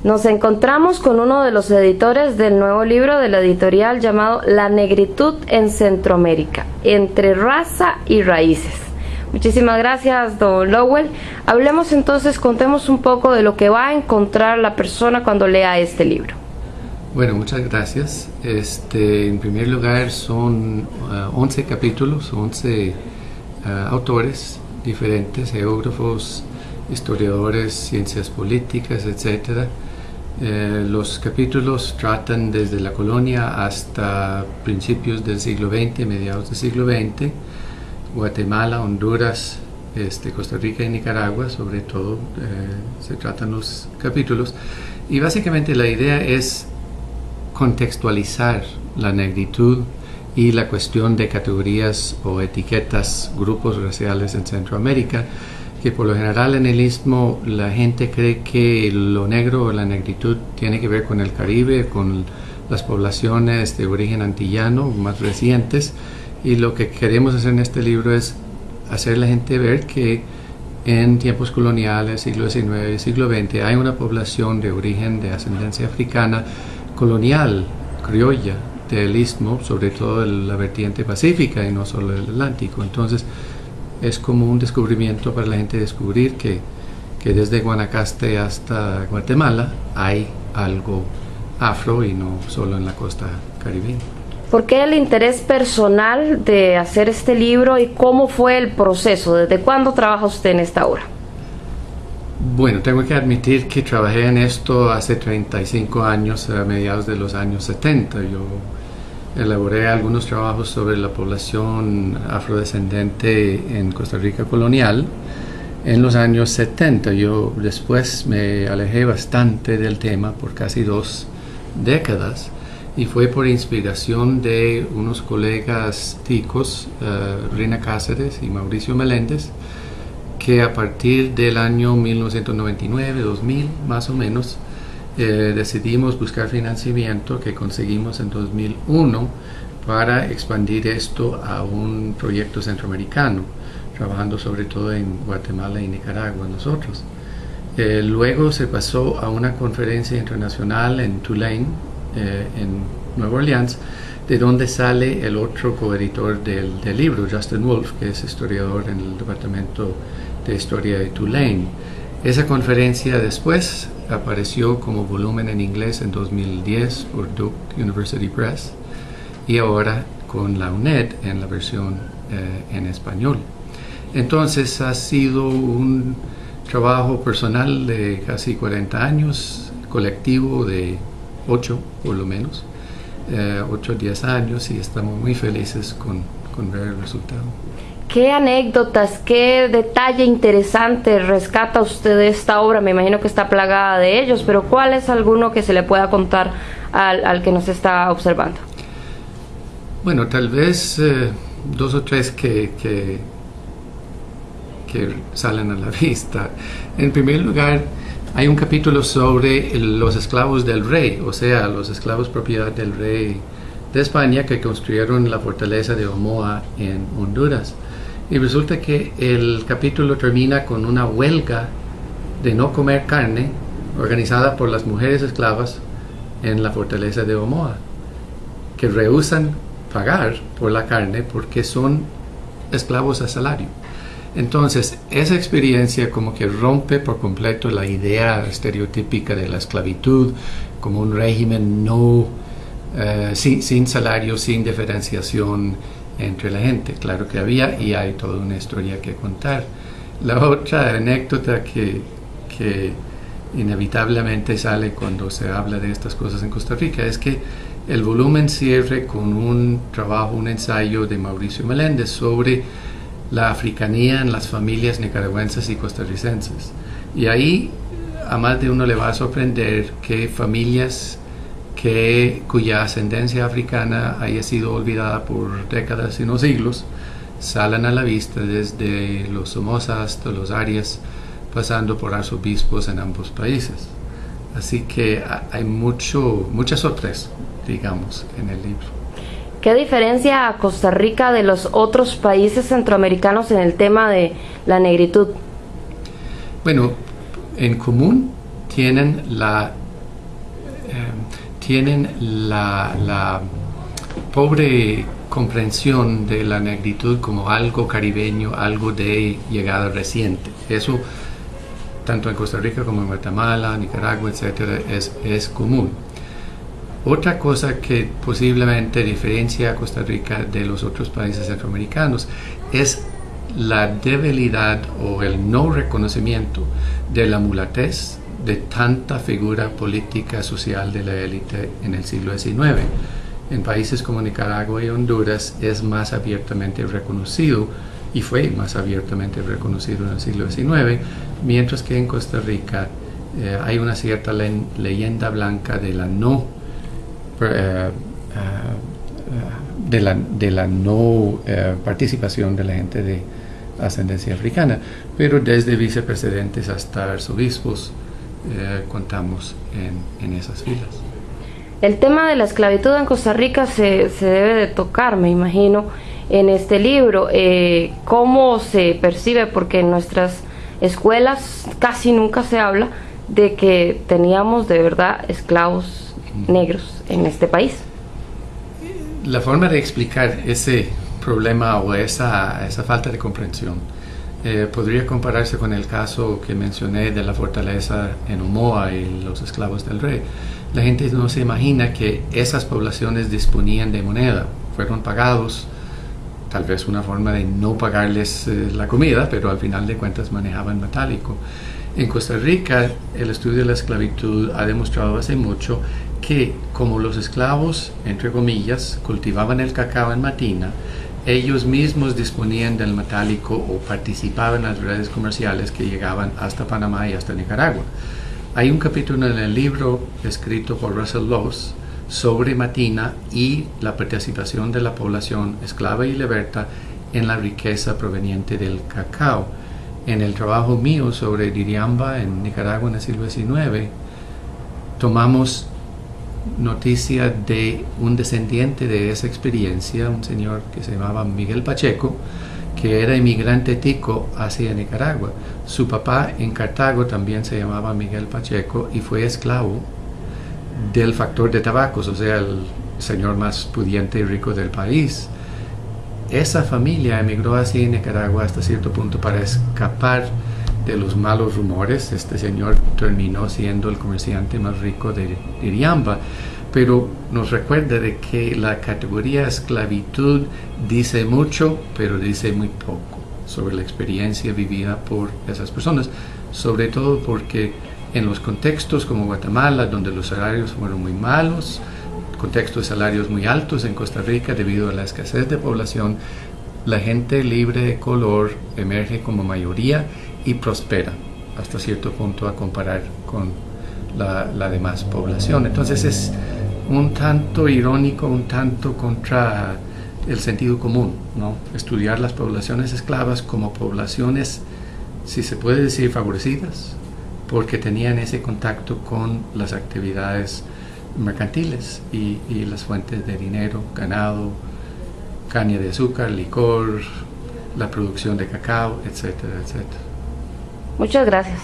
Nos encontramos con uno de los editores del nuevo libro de la editorial llamado La negritud en Centroamérica, entre raza y raíces. Muchísimas gracias, don Lowell. Hablemos entonces, contemos un poco de lo que va a encontrar la persona cuando lea este libro. Bueno, muchas gracias. En primer lugar, son 11 capítulos, 11 autores diferentes, geógrafos, historiadores, ciencias políticas, etc. Los capítulos tratan desde la colonia hasta principios del siglo XX, mediados del siglo XX, Guatemala, Honduras, Costa Rica y Nicaragua, sobre todo, se tratan los capítulos. Y básicamente la idea es contextualizar la negritud y la cuestión de categorías o etiquetas, grupos raciales en Centroamérica, que por lo general en el Istmo la gente cree que lo negro o la negritud tiene que ver con el Caribe, con las poblaciones de origen antillano más recientes, y lo que queremos hacer en este libro es hacer a la gente ver que en tiempos coloniales, siglo XIX y siglo XX, hay una población de origen de ascendencia africana colonial, criolla, del Istmo, sobre todo la vertiente pacífica y no solo el Atlántico. Entonces es como un descubrimiento para la gente descubrir que desde Guanacaste hasta Guatemala hay algo afro y no solo en la costa caribeña. ¿Por qué el interés personal de hacer este libro y cómo fue el proceso? ¿Desde cuándo trabaja usted en esta obra? Bueno, tengo que admitir que trabajé en esto hace 35 años, a mediados de los años 70. Yo elaboré algunos trabajos sobre la población afrodescendente en Costa Rica colonial en los años 70. Yo después me alejé bastante del tema por casi 2 décadas y fue por inspiración de unos colegas ticos, Rina Cáceres y Mauricio Meléndez, que a partir del año 1999, 2000 más o menos, decidimos buscar financiamiento que conseguimos en 2001 para expandir esto a un proyecto centroamericano, trabajando sobre todo en Guatemala y Nicaragua nosotros. Luego se pasó a una conferencia internacional en Tulane, en Nueva Orleans, de donde sale el otro coeditor del libro, Justin Wolf, que es historiador en el Departamento de Historia de Tulane. Esa conferencia después apareció como volumen en inglés en 2010 por Duke University Press y ahora con la UNED en la versión en español. Entonces ha sido un trabajo personal de casi 40 años, colectivo de 8 por lo menos, 8 o 10 años, y estamos muy felices con ver el resultado. ¿Qué anécdotas, qué detalle interesante rescata usted de esta obra? Me imagino que está plagada de ellos, pero ¿cuál es alguno que se le pueda contar al que nos está observando? Bueno, tal vez 2 o 3 que salen a la vista. En primer lugar, hay un capítulo sobre los esclavos del rey, o sea, los esclavos propiedad del rey de España que construyeron la fortaleza de Omoa en Honduras. Y resulta que el capítulo termina con una huelga de no comer carne organizada por las mujeres esclavas en la fortaleza de Omoa, que rehúsan pagar por la carne porque son esclavos a salario. Entonces, esa experiencia como que rompe por completo la idea estereotípica de la esclavitud como un régimen sin salario, sin diferenciación entre la gente. Claro que había y hay toda una historia que contar. La otra anécdota que inevitablemente sale cuando se habla de estas cosas en Costa Rica es que el volumen cierre con un trabajo, un ensayo de Mauricio Meléndez sobre la africanía en las familias nicaragüenses y costarricenses. Y ahí a más de uno le va a sorprender que familias cuya ascendencia africana haya sido olvidada por décadas y no siglos, salen a la vista desde los Somoza hasta los Arias, pasando por arzobispos en ambos países. Así que hay mucha sorpresa, digamos, en el libro. ¿Qué diferencia a Costa Rica de los otros países centroamericanos en el tema de la negritud? Bueno, en común tienen la tienen la pobre comprensión de la negritud como algo caribeño, algo de llegada reciente. Eso, tanto en Costa Rica como en Guatemala, Nicaragua, etcétera, es común. Otra cosa que posiblemente diferencia a Costa Rica de los otros países centroamericanos es la debilidad o el no reconocimiento de la mulatez de tanta figura política social de la élite en el siglo XIX. En países como Nicaragua y Honduras es más abiertamente reconocido y fue más abiertamente reconocido en el siglo XIX, mientras que en Costa Rica hay una cierta leyenda blanca de la no participación de la gente de ascendencia africana, pero desde vicepresidentes hasta arzobispos contamos en esas filas. El tema de la esclavitud en Costa Rica se debe de tocar, me imagino, en este libro. ¿Cómo se percibe? Porque en nuestras escuelas casi nunca se habla de que teníamos de verdad esclavos negros en este país. La forma de explicar ese problema o esa falta de comprensión podría compararse con el caso que mencioné de la fortaleza en Omoa y los esclavos del rey. La gente no se imagina que esas poblaciones disponían de moneda, fueron pagados, tal vez una forma de no pagarles la comida, pero al final de cuentas manejaban metálico. En Costa Rica, el estudio de la esclavitud ha demostrado hace mucho que como los esclavos, entre comillas, cultivaban el cacao en Matina, ellos mismos disponían del metálico o participaban en las redes comerciales que llegaban hasta Panamá y hasta Nicaragua. Hay un capítulo en el libro escrito por Russell Lowes sobre Matina y la participación de la población esclava y liberta en la riqueza proveniente del cacao. En el trabajo mío sobre Diriamba en Nicaragua en el siglo XIX, tomamos noticia de un descendiente de esa experiencia, un señor que se llamaba Miguel Pacheco, que era inmigrante tico hacia Nicaragua. Su papá en Cartago también se llamaba Miguel Pacheco y fue esclavo del factor de tabacos, o sea, el señor más pudiente y rico del país. Esa familia emigró hacia Nicaragua hasta cierto punto para escapar de los malos rumores. Este señor terminó siendo el comerciante más rico de Iriamba, pero nos recuerda de que la categoría esclavitud dice mucho, pero dice muy poco sobre la experiencia vivida por esas personas, sobre todo porque en los contextos como Guatemala, donde los salarios fueron muy malos, contextos de salarios muy altos en Costa Rica debido a la escasez de población, la gente libre de color emerge como mayoría y prospera hasta cierto punto a comparar con la demás población. Entonces es un tanto irónico, un tanto contra el sentido común, ¿no? Estudiar las poblaciones esclavas como poblaciones, si se puede decir, favorecidas, porque tenían ese contacto con las actividades mercantiles y las fuentes de dinero, ganado, caña de azúcar, licor, la producción de cacao, etcétera, etcétera. Muchas gracias.